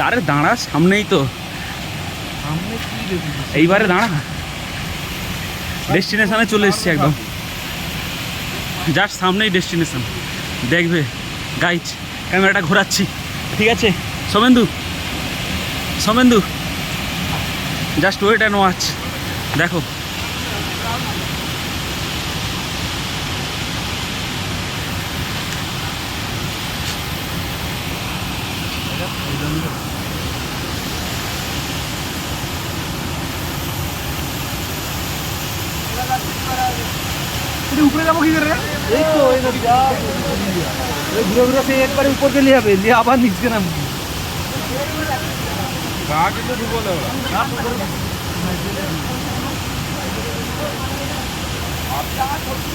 আরে দাঁড়া, সামনেই তো, এইবারে দাঁড়া, ডেস্টিনেশনে চলে এসছি একদম, জাস্ট সামনেই ডেস্টিনেশন। দেখবে গাইজ, ক্যামেরাটা ঘোরাচ্ছি, ঠিক আছে? Soumendu, Soumendu, just wait and watch. দেখো উপরে যাবো কি করে? এই তো ঘুরে ঘুরে সেই একবারে উপর দিয়ে যাবে, দিয়ে আবার নিচে নামবি। গা কিন্তু ঢুকলে